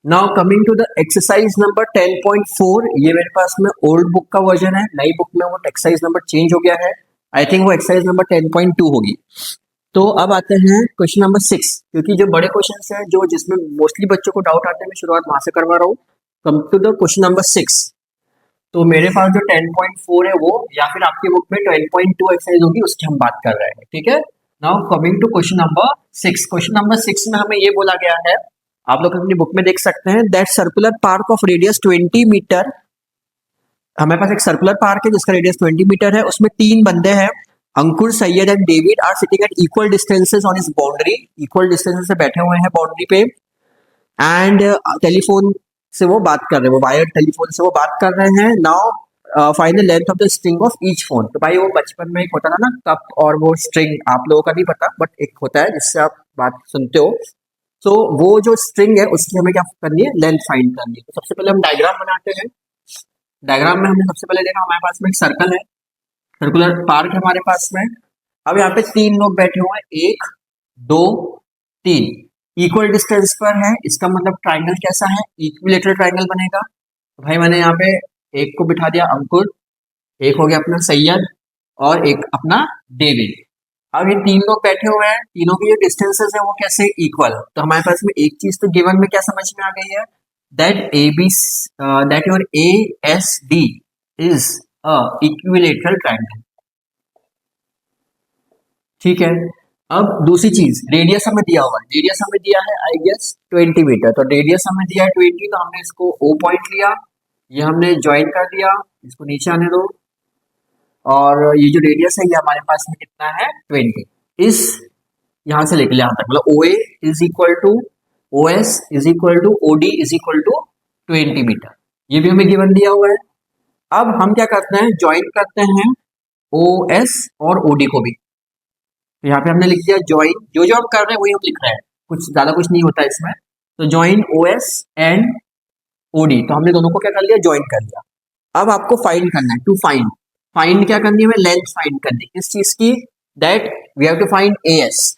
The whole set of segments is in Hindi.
Now coming to the exercise number 10.4, ये मेरे पास में ओल्ड बुक का वर्जन है, नई बुक में वो एक्सरसाइज नंबर चेंज हो गया है। आई थिंक वो एक्सरसाइज नंबर 10.2 होगी। तो अब आते हैं क्वेश्चन नंबर 6, क्योंकि जो बड़े क्वेश्चन हैं जो जिसमें मोस्टली बच्चों को डाउट आते हैं, मैं शुरुआत वहां से करवा रहा हूँ। Come to the question number 6। तो मेरे पास जो 10.4 है वो, या फिर आपकी बुक में 10.2 एक्सरसाइज होगी, उसकी हम बात कर रहे हैं। ठीक है, now coming to question number 6। Question number 6 में हमें ये बोला गया है, आप लोग अपनी बुक में देख सकते हैं, that circular park of radius 20 metre. हमारे पास एक सर्कुलर पार्क है जिसका रेडियस 20 मीटर है, उसमें 3 बंदे हैं, Ankur, Syed and David are sitting at equal distances on इस बाउंड्री। इक्वल डिस्टेंसेस से बैठे हुए हैं बाउंड्री पे, एंड टेलीफोन से वो बात कर रहे हैं, वो वायर टेलीफोन से वो बात कर रहे हैं। Now find the length of the string of each phone. तो भाई वो बचपन में एक होता था ना कप, और वो स्ट्रिंग आप लोगों का नहीं पता, बट एक होता है जिससे आप बात सुनते हो। तो वो जो स्ट्रिंग है उसकी हमें क्या करनी है, लेंथ फाइंड करनी है। तो सबसे पहले हम डायग्राम बनाते हैं। डायग्राम में हमने सबसे पहले देखा हमारे पास में एक सर्कल है, सर्कुलर पार्क है हमारे पास में। अब यहाँ पे 3 लोग बैठे हुए हैं, 1 2 3, इक्वल डिस्टेंस पर है। इसका मतलब ट्राइंगल कैसा है, इक्विलेटरल ट्राइंगल बनेगा। तो भाई मैंने यहाँ पे एक को बिठा दिया अंकुर, एक हो गया अपना सैयद, और एक अपना डेविड। अब ये 3 लोग बैठे हुए हैं, तीनों की जो डिस्टेंसेस है वो कैसे इक्वल। तो हमारे पास में एक चीज तो गिवन में क्या समझ में आ गई है, that A B that your A S D is a equilateral triangle. ठीक है, अब दूसरी चीज, रेडियस हमें दिया हुआ है, रेडियस हमें दिया है आई गेस 20 मीटर। तो रेडियस हमें दिया है 20, तो हमने इसको ओ पॉइंट लिया, ये हमने ज्वाइन कर दिया, इसको नीचे आने दो, और ये जो रेडियस है ये हमारे पास में कितना है 20। इस यहां से लेकर यहां तक, मतलब O A is equal to O S is equal to O D is equal to 20 metre. ये भी हमें गिवन दिया हुआ है। अब हम क्या करते हैं, ज्वाइन करते हैं ओ एस और ओ डी को भी। तो यहाँ पे हमने लिख दिया ज्वाइन, जो जो हम कर रहे हैं वही हम लिख रहे हैं, कुछ ज्यादा कुछ नहीं होता इसमें। तो join O S and O D, तो हमने दोनों को क्या कर लिया, ज्वाइन कर लिया। अब आपको फाइंड करना है, टू फाइंड, फाइंड क्या करनी है हमें, लेंथ फाइंड करनी है। किस चीज की, that we have to find A S.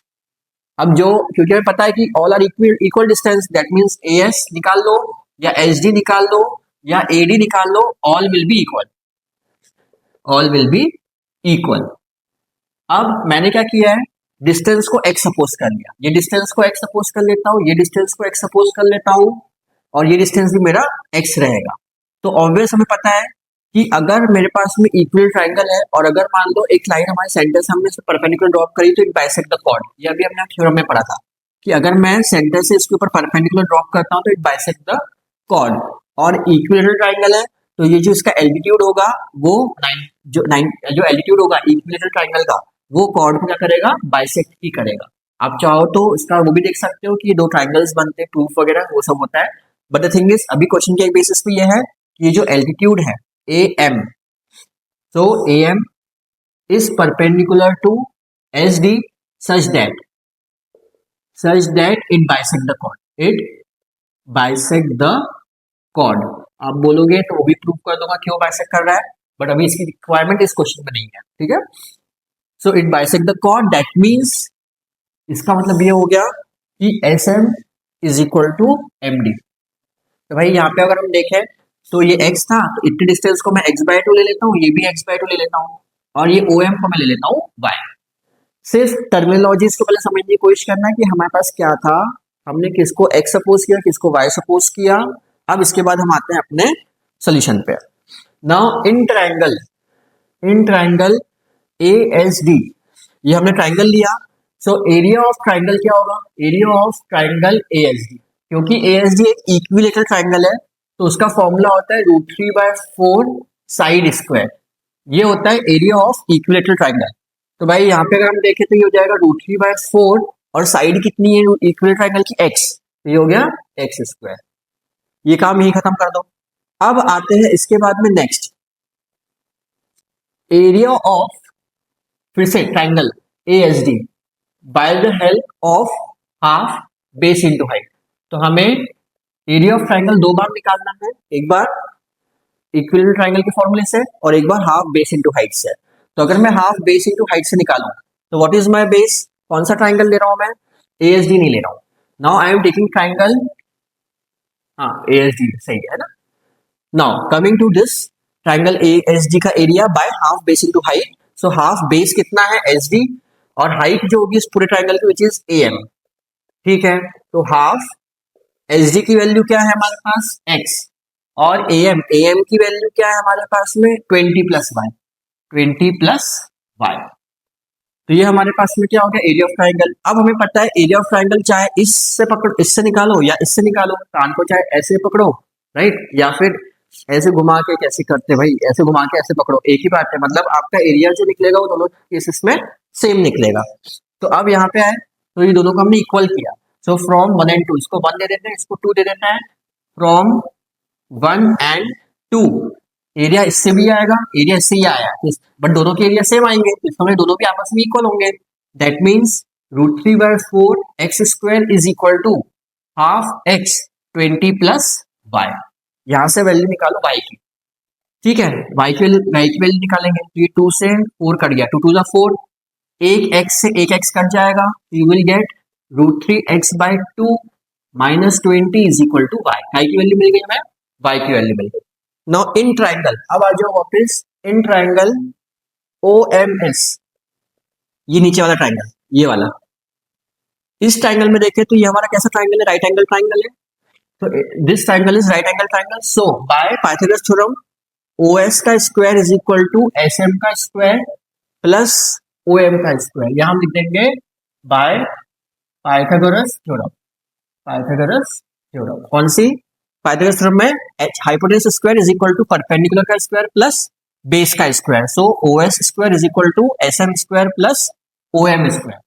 अब जो, क्योंकि हमें पता है कि all are equal distance, that means A S निकाल लो, या एच डी निकाल लो, या ए डी निकाल लो, all will be equal, all will be equal. अब मैंने क्या किया है, डिस्टेंस को x सपोज कर लिया, ये डिस्टेंस को x सपोज कर लेता हूँ, ये डिस्टेंस को x सपोज कर लेता हूँ, और ये डिस्टेंस भी मेरा x रहेगा। तो ऑब्वियस हमें पता है कि अगर मेरे पास में इक्वल ट्राइंगल है, और अगर मान लो एक लाइन हमारे सेंटर से हमने इस पर परपेंडिकुलर ड्रॉप करी, तो इट बाइसेक्ट द कॉर्ड। ये अभी हमने थ्योरम में पढ़ा था कि अगर मैं सेंटर से इसके ऊपर परपेंडिकुलर ड्रॉप करता हूँ तो इट बाइसेक्ट द कॉर्ड। और इक्विलेटरल ट्राइंगल है, तो ये जो इसका एल्टीट्यूड होगा वो 9, जो एल्टीट्यूड होगा इक्विलेटरल ट्राइंगल का, वो कॉर्ड को क्या करेगा, बाइसेक्ट ही करेगा। आप चाहो तो इसका वो भी देख सकते हो कि दो ट्राइंगल्स बनते हैं, प्रूफ वगैरह वो सब होता है। बट द थिंग इज, अभी क्वेश्चन के बेसिस पे ये है कि ये जो एल्टीट्यूड है A M, so AM is perpendicular to SD such that it bisect the chord. It bisect the chord. आप बोलोगे तो वो भी प्रूव कर दूंगा क्यों बाइसेक्ट कर रहा है, बट अभी इसकी रिक्वायरमेंट इस क्वेश्चन में नहीं है। ठीक है, so it bisect the chord, that means इसका मतलब ये हो गया कि SM is equal to MD। तो भाई यहाँ पे अगर हम देखें तो ये x था, तो इतने डिस्टेंस को मैं x/2 ले लेता हूँ, ये भी x/2 ले लेता हूँ, और ये OM को मैं ले लेता हूँ y। सिर्फ टर्मिनोलॉजीज को पहले समझने की कोशिश करना है कि हमारे पास क्या था, हमने किसको x सपोज किया, किसको y सपोज किया। अब इसके बाद हम आते हैं अपने सोल्यूशन पे। नाउ इन ट्राइंगल ASD, ये हमने ट्राइंगल लिया, सो एरिया ऑफ ट्राइंगल क्या होगा, एरिया ऑफ ट्राइंगल ASD। क्योंकि ASD एक इक्विलेटरल ट्राइंगल है, तो उसका फॉर्मूला होता है √3/4 साइड स्क्वायर। ये होता है एरिया ऑफ इक्विलेटरल ट्राइंगल। तो भाई यहाँ पे अगर हम देखें तो ये हो जाएगा √3/4, और साइड कितनी है इक्विलेटरल ट्राइंगल की, x, तो ये हो गया x²। ये काम यही खत्म कर दो। अब आते हैं इसके बाद में नेक्स्ट, एरिया ऑफ, फिर से triangle ASD by the help of half base into height. तो हमें एरिया ऑफ ट्राइंगल दो बार निकालना है, एक बार इक्विलेटरल ट्राइंगल के फॉर्मूले से, और एक बार हाफ बेस इंटू हाइट से। तो अगर मैं हाफ बेस इंटू हाइट से निकालूं तो व्हाट इज माय बेस, कौन सा ट्राइंगल ले रहा हूं मैं, ASD नहीं ले रहा हूं। Now I am taking triangle हाँ ASD सही है ना। Now coming to this triangle ASD का area by half base into height. So half base कितना है SD और हाइट जो होगी इस पूरे ट्राइंगल की विच इज AM। ठीक है, तो हाफ SD की वैल्यू क्या है हमारे पास x और AM की वैल्यू क्या है हमारे पास में 20 प्लस y। 20 प्लस y, तो ये हमारे पास में क्या हो गया एरिया ऑफ ट्राइंगल। अब हमें पता है एरिया ऑफ ट्राइंगल चाहे इससे पकड़ो, इससे निकालो या इससे निकालो, कान को चाहे ऐसे पकड़ो राइट, या फिर ऐसे घुमा के कैसे करते भाई, ऐसे घुमा के ऐसे पकड़ो, एक ही बात है, मतलब आपका एरिया जो निकलेगा वो दोनों केसेस में सेम निकलेगा। तो अब यहाँ पे आए तो ये दोनों को हमने इक्वल किया। सो फ्रॉम 1 and 2, इसको 1 दे देते हैं, इसको 2 दे देते हैं। फ्रॉम 1 and 2 एरिया इससे भी आएगा, एरिया इससे ही आया, बट दोनों के एरिया सेम आएंगे, तो इसमें दोनों भी आपस में इक्वल होंगे। That means √3/4 x square is equal to half x 20 plus y. यहां से वैल्यू निकालो y की। ठीक है, y की वैल्यू निकालेंगे, तो ये 2 से 4 कट गया, 2 2 4, एक x से एक x कट जाएगा, you will get √3x/2 minus 20 is equal to y की वैल्यू मिल गई हमें, y की वैल्यू मिल गई। नाउ इन ट्राइंगल, अब आ जाओ वापस इन ट्राइंगल OMS, ये नीचे वाला ट्राइंगल, ये वाला, इस ट्राइंगल में देखें तो ये हमारा कैसा ट्राइंगल है, राइट एंगल ट्राइंगल है। तो this triangle is right angle triangle. So by Pythagoras theorem OS का square is equal to SM का स्क्वायर प्लस OM का स्क्वायर, यहां हम लिख देंगे by Pythagoras theorem. Pythagoras theorem कौन सी, पाइथागोरस थ्योरम में hypotenuse square is equal to perpendicular का स्क्वायर प्लस बेस का square. So OS square is equal to SM square plus OM square.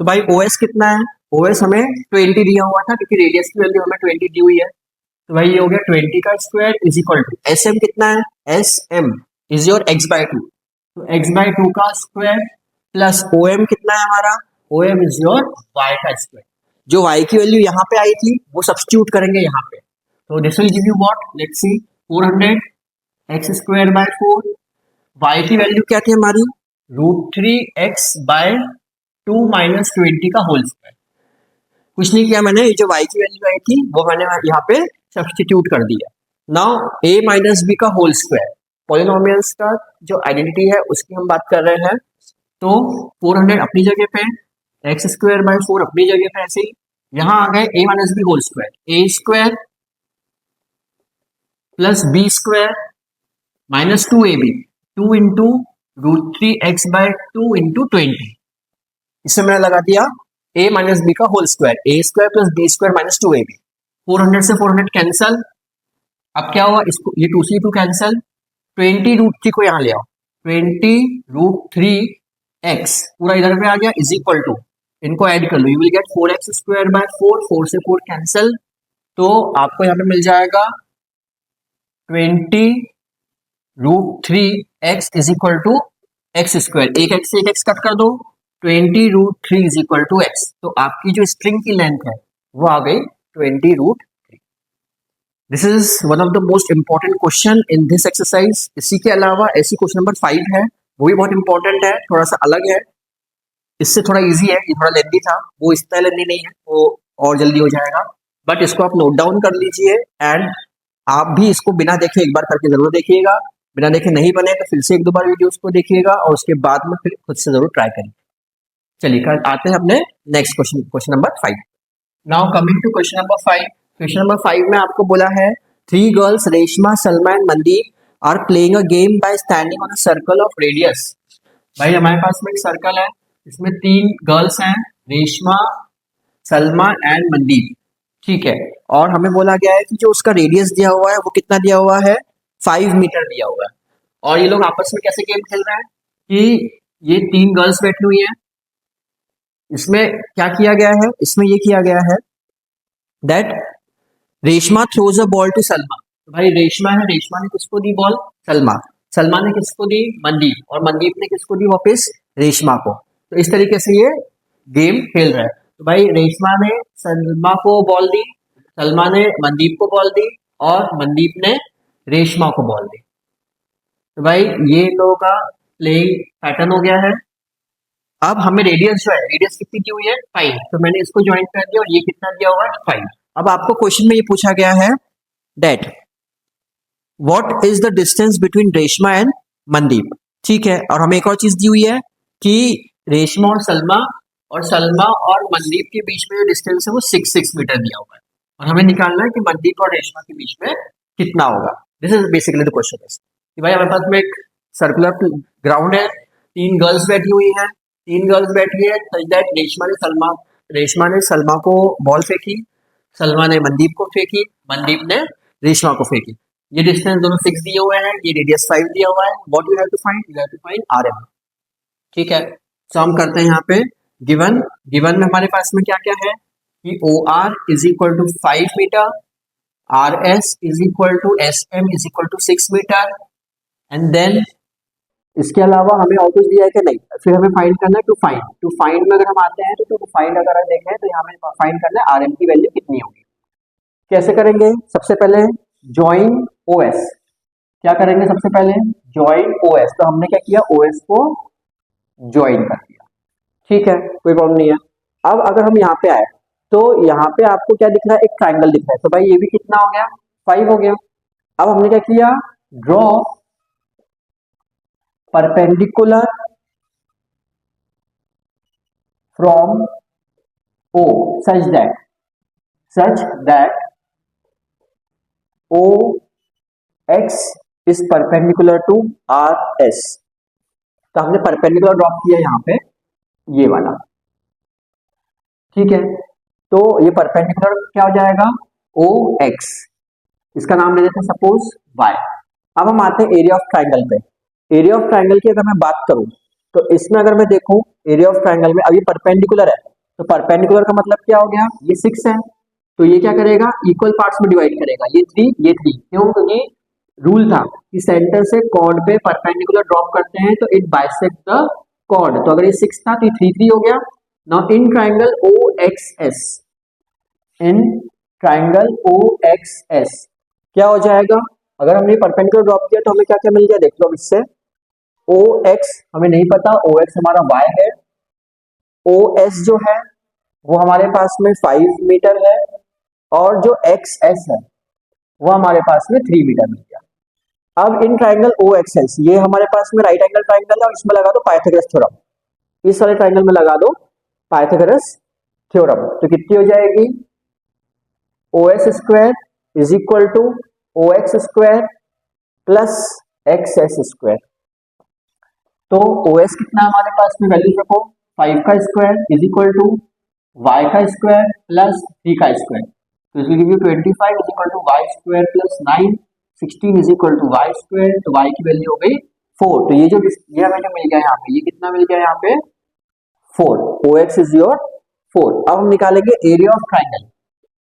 तो भाई OS कितना है, OS हमें 20 दिया हुआ था क्योंकि रेडियस की वैल्यू हमें 20 दी हुई है, तो भाई ये हो गया 20 का square is equal to SM कितना है, SM इज योर x/2, तो x/2 का स्क्वायर प्लस OM कितना है हमारा, OM इज योर y का स्क्वायर। जो y की वैल्यू यहाँ पे आई थी वो सब्स्टिट्यूट करेंगे यहाँ पे, तो this will give you what, let's see 400 x²/4, y की वैल्यू क्या थी हमारी √3x/2 माइनस 20 का होल स्क्वायर। कुछ नहीं किया मैंने, ये जो y की वैल्यू आई थी वो मैंने यहाँ पे सब्स्टिट्यूट कर दिया। नाउ a माइनस बी का होल स्क्वायर, पॉलिनोमियल्स का जो आइडेंटिटी है उसकी हम बात कर रहे हैं। तो 400 अपनी जगह पे, x²/4 अपनी जगह पे, ऐसे ही यहाँ आ गए a minus b whole square, a² plus b² minus 2ab, 2 into √3x/2 into 20, इससे मैंने लगा दिया a माइनस बी का whole square, a² plus b² minus 2ab। 400 से 400 कैंसल, अब क्या हुआ, इसको ये 2 से 2 कैंसल, 20√3 को यहाँ ले आओ, 20√3x पूरा इधर पे आ गया इज इक्वल टू, इनको ऐड कर लो, यू विल गेट 4x²/4, 4 से 4 कैंसल, तो आपको यहाँ पे मिल जाएगा 20√3x is equal to x², एक x से एक x कट कर दो, 20√3 इज इक्वल टू x, तो आपकी जो स्ट्रिंग की लेंथ है वो आ गई 20√3। This is one of the most important question in this exercise. इसी के अलावा ऐसी क्वेश्चन नंबर 5 है, वो भी बहुत इंपॉर्टेंट है, थोड़ा सा अलग है, इससे थोड़ा इजी है, ये थोड़ा लेंदी था, वो इतना लेंदी नहीं है, वो और जल्दी हो जाएगा, बट इसको आप नोट डाउन कर लीजिए एंड आप भी इसको बिना देखे एक बार करके जरूर देखिएगा, बिना देखे नहीं बने तो फिर से 1-2 बार वीडियोस को देखिएगा और उसके बाद में फिर खुद से जरूर ट्राई करिए। चलिए आते हैं अपने next question, question number 5। Now coming to question number 5। Question number 5 में आपको बोला है 3 girls Reshma, Salma and Mandeep are playing a game by standing on a circle of radius. भाई हमारे पास में एक सर्कल है, इसमें 3 गर्ल्स हैं, रेशमा, सलमा एंड मनदीप, ठीक है, और हमें बोला गया है कि जो उसका रेडियस दिया हुआ है वो कितना दिया हुआ है, 5 मीटर दिया हुआ है, और ये लोग आपस में कैसे गेम खेल रहे हैं कि ये 3 गर्ल्स बैठी हुई हैं, इसमें क्या किया गया है, इसमें ये किया गया है that Reshma throws a ball to Salma. तो भाई रेशमा है, रेशमा ने किसको दी बॉल, सलमा, सलमा ने किसको दी, मनदीप, और मनदीप ने किसको दी वापस, रेशमा को। तो इस तरीके से ये गेम खेल रहा है। तो भाई रेशमा ने सलमा को बॉल दी, सलमा ने मनदीप को बॉल दी, और मनदीप ने रेशमा को बॉल दी। तो भाई ये लोगों का प्लेइंग पैटर्न हो गया है। अब हमें रेडियस जो है, रेडियस कितनी दी हुई है, 5, तो मैंने इसको ज्वाइन कर दिया और ये कितना दिया हुआ है, 5। अब आपको क्वेश्चन में ये पूछा गया है that what is the distance between Reshma and Mandeep. ठीक है, और हमें एक और चीज दी हुई है कि रेशमा और सलमा और मनदीप के बीच में जो डिस्टेंस है वो 6 मीटर दिया हुआ है, और हमें निकालना है कि मनदीप और रेशमा के बीच में कितना होगा। This is basically the question is कि भाई हमारे पास में एक सर्कुलर ग्राउंड है, 3 गर्ल्स बैठी हुई हैं, 3 गर्ल्स बैठी है सच दैट रेशमा ने सलमा को बॉल फेंकी, सलमा ने मनदीप को फेंकी, मनदीप ने रेशमा को फेंकी। ये डिस्टेंस दोनों 6 दिए हुए हैं, ये रेडियस 5 दिया हुआ है। What you have to find, you have to find RM। ठीक है, तो हम करते हैं यहाँ पे गिवन में हमारे पास में क्या क्या है कि OR is equal to 5 metre, RS is equal to SM is equal to 6 metre, and then इसके अलावा हमें और कुछ दिया है कि नहीं, फिर हमें फाइंड करना है टू फाइंड में अगर हम आते हैं तो टू फाइंड अगर हम देखें तो यहाँ हमें फाइंड करना है RM की वैल्यू कितनी होगी। कैसे करेंगे, सबसे पहले ज्वाइन OS। क्या करेंगे, सबसे पहले ज्वाइन OS। तो हमने क्या किया, OS को ज्वाइन कर दिया। ठीक है, कोई प्रॉब्लम नहीं है। अब अगर हम यहाँ पे आए तो यहाँ पे आपको क्या दिख रहा है, एक ट्राइंगल दिख रहा है। तो भाई ये भी कितना हो गया, 5 हो गया। अब हमने क्या किया, draw perpendicular from O such that OX is perpendicular to RS। तो हमने परपेंडिकुलर ड्रॉप किया यहाँ पे, ये वाला। ठीक है, तो ये परपेंडिकुलर क्या हो जाएगा, OX, इसका नाम ले देते हैं सपोज Y। अब हम आते हैं एरिया ऑफ ट्राइंगल पे। एरिया ऑफ ट्राइंगल की अगर मैं बात करूं तो इसमें अगर मैं देखूं एरिया ऑफ ट्राइंगल में, अभी परपेंडिकुलर है तो परपेंडिकुलर का मतलब क्या हो गया, ये 6 है, तो ये क्या करेगा, इक्वल पार्ट्स में डिवाइड करेगा, ये 3 ये 3। क्यों, क्योंकि रूल था कि सेंटर से कॉर्ड पे परपेंडिकुलर ड्रॉप करते हैं तो इट बाइसेक्ट द कॉर्ड। तो अगर ये 6 था तो ये 3 3 हो गया। Now in triangle OXS, in triangle OXS क्या हो जाएगा, अगर हमने परपेंडिकुलर ड्रॉप किया तो हमें क्या क्या मिल गया, देख लो। अब इससे OX हमें नहीं पता, OX हमारा Y है, OS जो है वो हमारे पास में 5 मीटर है, और जो XS है वो हमारे पास में 3 मीटर मिल गया। अब इन ट्राइंगल OXS, ये हमारे पास में राइट एंगल ट्राइंगल है, और इसमें लगा दो पाइथागोरस थ्योरम, इस वाले ट्राइंगल में लगा दो पाइथागोरस थ्योरम। तो कितनी हो जाएगी, OS square is equal to OX square plus XS square. तो OS कितना हमारे पास में, वैल्यू रखो, 5 का square is equal to Y का स्क्वायर प्लस 3 का स्क्वायर। तो इसको give you 25 is equal to Y square plus 9, 16 is equal to Y square. तो Y की वैल्यू हो गई 4। तो ये हमें जो मिल गया यहाँ पे, ये कितना मिल गया यहाँ पे, 4। OX is your 4। अब हम निकालेंगे area of triangle,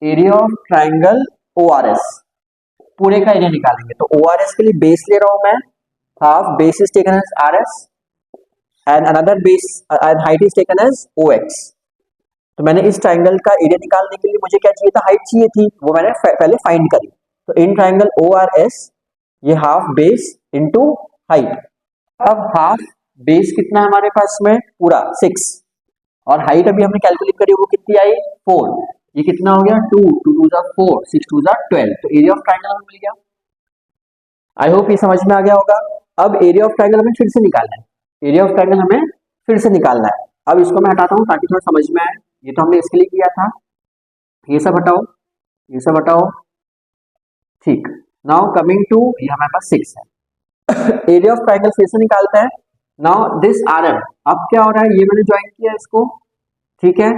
area of triangle ORS, पूरे का एरिया निकालेंगे। तो ORS के लिए बेस ले रहा हूं मैं, half base is taken as RS and another base and height is taken as OX। तो मैंने इस ट्राइंगल का एरिया निकालने के लिए मुझे क्या चाहिए था, हाइट चाहिए थी, वो मैंने पहले फाइंड करी। तो इन ट्राइंगल ORS ये हाफ बेस इनटू हाइट। अब हाफ बेस कितना है हमारे पास में, पूरा 6, और हाइट अभी हमने कैलकुलेट करी वो कितनी आई, 4। ये कितना हो गया, 2 2 जा 4, 6 2 जा 12। तो एरिया ऑफ ट्राइंगल हमें मिल गया। आई होप ये समझ में आ गया होगा। अब एरिया ऑफ ट्राइंगल हमें फिर से निकालना है, एरिया ऑफ ट्राइंगल हमें फिर से निकालना है। अब इसको मैं हटाता हूँ ताकि थोड़ा समझ में आए। ये तो हमने इसके लिए किया था, ये सब हटाओ, ये सब हटाओ। ठीक, नाउ कमिंग टू, ये हमारे पास 6 है। एरिया ऑफ ट्राइंगल फिर से निकालते हैं। नाउ दिस RM, अब क्या हो रहा है, ये मैंने ज्वाइन किया इसको, ठीक है,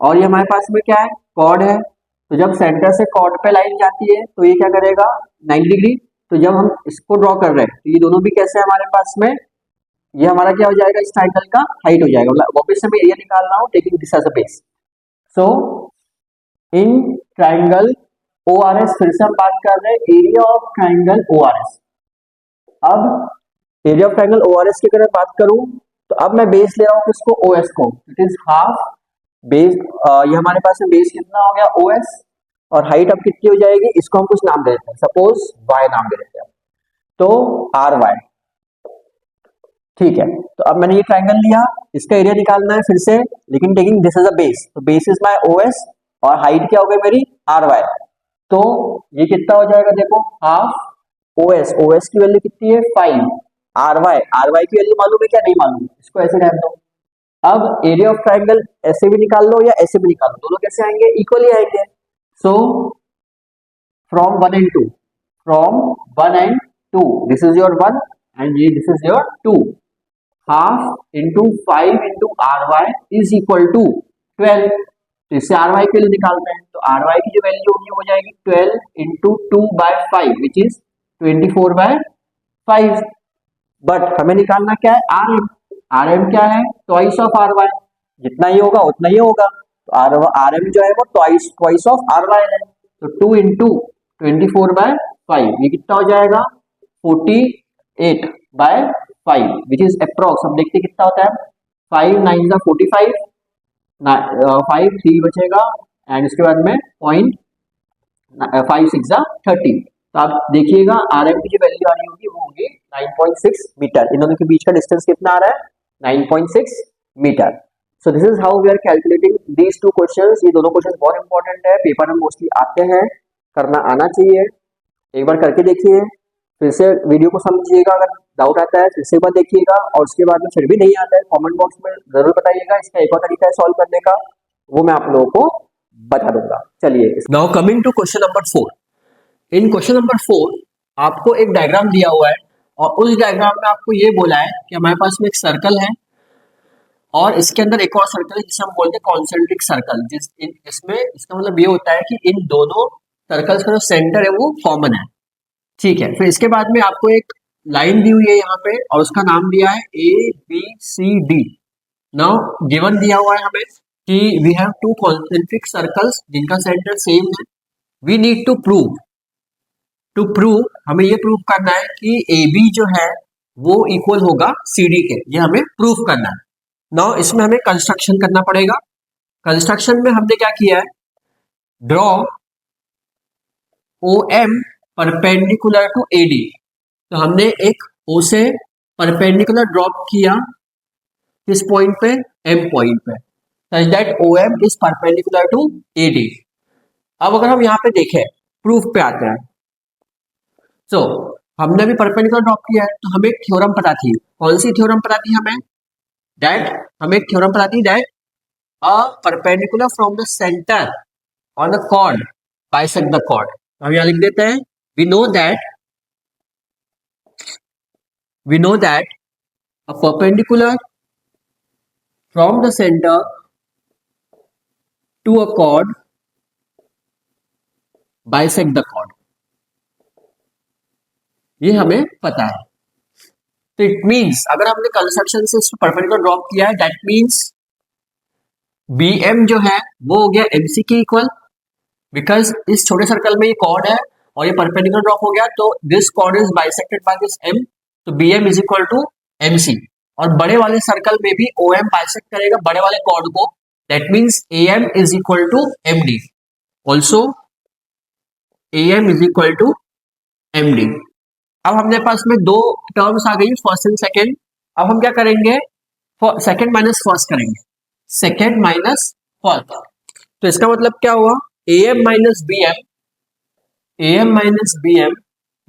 और ये हमारे पास में क्या है, कॉर्ड है। तो जब सेंटर से कॉर्ड पे लाइन जाती है तो ये क्या करेगा, 90 डिग्री। तो जब हम इसको ड्रॉ कर रहे हैं तो ये दोनों भी कैसे है हमारे पास में, ये हमारा क्या हो जाएगा, इस ट्राइंगल का हाइट हो जाएगा। मतलब वापस से मैं एरिया निकाल रहा हूँ taking this as a base. So in triangle ORS, फिर से हम बात कर रहे हैं एरिया ऑफ ट्राइंगल ORS। अब एरिया ऑफ ट्राइंगल ORS की अगर बात करूं तो अब मैं बेस ले रहा हूं किसको, OS को। इट इज हाफ बेस, ये हमारे पास में बेस कितना हो गया OS, और हाइट अब कितनी हो जाएगी, इसको हम कुछ नाम दे देते हैं, सपोज Y नाम दे देते हैं, तो RY। ठीक है, तो अब मैंने ये ट्राइंगल लिया, इसका एरिया निकालना है फिर से, लेकिन taking this as a base. तो बेस इज माय OS और हाइट क्या हो गई मेरी RY। तो ये कितना हो जाएगा, देखो हाफ OS, OS की वैल्यू कितनी है 5, RY की वैल्यू मालूम है क्या, नहीं मालूम, इसको ऐसे रहने दो। अब एरिया ऑफ ट्राइंगल ऐसे भी निकाल लो या ऐसे भी निकाल लो, दोनों कैसे आएंगे, इक्वली आएंगे। So from 1 and 2, from 1 and 2, this is your 1 and ये this is your 2, half into 5 into RY is equal to 12। तो इससे RY की वैल्यू निकालते हैं, तो RY की जो वैल्यू होगी वो हो जाएगी 12 इंटू 2/5 विच इज 24/5। बट हमें निकालना क्या है, RM क्या है, ट्वाइस ऑफ RY, जितना ही होगा उतना ही होगा, तो RM जो है वो ट्वाइस ऑफ RY है। तो 2 इंटू 24/5 ये कितना हो जाएगा 48/5 विच इज अप्रॉक्स। हम देखते कितना होता है, 5 9 जा 45, 5 3 बचेगा एंड इसके बाद में 5 6 जा 30। तो आप देखिएगा RM की जो वैल्यू आ रही होगी वो होगी 9.6 मीटर। इन दोनों के बीच का डिस्टेंस कितना आ रहा है, 9.6 metre. So this is how we are calculating these two questions. ये दोनों क्वेश्चंस बहुत इंपॉर्टेंट है, पेपर में मोस्टली आते हैं, करना आना चाहिए। एक बार करके देखिए, फिर से वीडियो को समझिएगा, अगर डाउट आता है फिर से एक बार देखिएगा, और उसके बाद में फिर भी नहीं आता है कमेंट बॉक्स में जरूर बताइएगा। इसका एक और तरीका है सॉल्व करने का, वो मैं आप लोगों को बता दूंगा। चलिए, now coming to question number 4। In question number 4 आपको एक डायग्राम दिया हुआ है और उस डायग्राम में आपको ये बोला है कि हमारे पास में एक सर्कल है और इसके अंदर एक और सर्कल है जिसे हम बोलते हैं कॉन्सेंट्रिक सर्कल। इसमें इसका मतलब ये होता है कि इन दोनों सर्कल्स का जो सेंटर है वो कॉमन है, ठीक है। फिर इसके बाद में आपको एक लाइन दी हुई है यहाँ पे और उसका नाम दिया है ABCD। नाउ गिवन दिया हुआ है हमें कि we have two concentric circles जिनका सेंटर सेम है। वी नीड टू प्रूव हमें ये प्रूव करना है कि AB जो है वो इक्वल होगा CD के, ये हमें प्रूव करना है। नाउ इसमें हमें कंस्ट्रक्शन करना पड़ेगा। कंस्ट्रक्शन में हमने क्या किया है, draw OM perpendicular to AD। तो हमने एक O से परपेंडिकुलर ड्रॉप किया किस पॉइंट पे, M पॉइंट पे, such that OM is perpendicular to AD। अब अगर हम यहाँ पे देखें, प्रूफ पे आते हैं, तो हमने भी परपेंडिकुलर ड्रॉप किया है, तो हमें एक थ्योरम पता थी। कौन सी थ्योरम पता थी हमें, हमें एक थ्योरम पता थी that a perpendicular from the centre on the chord bisect the chord. हम यहाँ लिख देते हैं, we know that a perpendicular from the centre to a chord bisect the chord, ये हमें पता है। तो इट मींस अगर हमने कंस्ट्रक्शन से परपेंडिकुलर ड्रॉप किया है, दैट मींस BM जो है वो हो गया MC के इक्वल, बिकॉज इस छोटे सर्कल में ये कॉर्ड है और ये परपेंडिकुलर ड्रॉप हो गया, तो this chord is bisected by this M, तो BM is equal to MC। और बड़े वाले सर्कल में भी OM बाइसेक्ट करेगा बड़े वाले कॉर्ड को, that means AM is equal to MD, also AM is equal to MD। अब हमने पास में दो टर्म्स आ गई, फर्स्ट एंड सेकेंड। अब हम क्या करेंगे, सेकेंड माइनस फर्स्ट करेंगे, सेकेंड माइनस फर्स्ट। तो इसका मतलब क्या हुआ, AM minus BM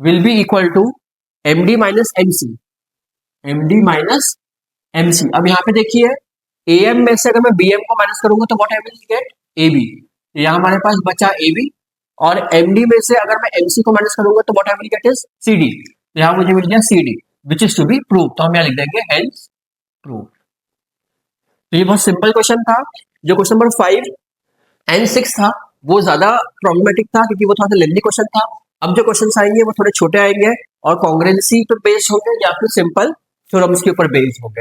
will be equal to MD minus MC। अब यहाँ पे देखिए, AM में से अगर मैं BM को माइनस करूंगा तो what I will gate, AB। यहाँ हमारे पास बचा AB, और MD में से अगर मैं MC को माइनस करूंगा तो what I will get is CD। यहाँ मुझे मिल गया CD which is to be prove, तो हम यहाँ लिख देंगे हेंस प्रूव। तो ये बहुत सिंपल क्वेश्चन था। जो क्वेश्चन नंबर 5 and 6 था वो ज्यादा प्रॉब्लमेटिक था क्योंकि वो थोड़ा सा लेंथी क्वेश्चन था। अब जो क्वेश्चन आएंगे वो थोड़े छोटे आएंगे और कॉन्ग्रुएंसी पर बेस्ड होंगे या फिर सिंपल थ्योरम्स के ऊपर बेस्ड होंगे।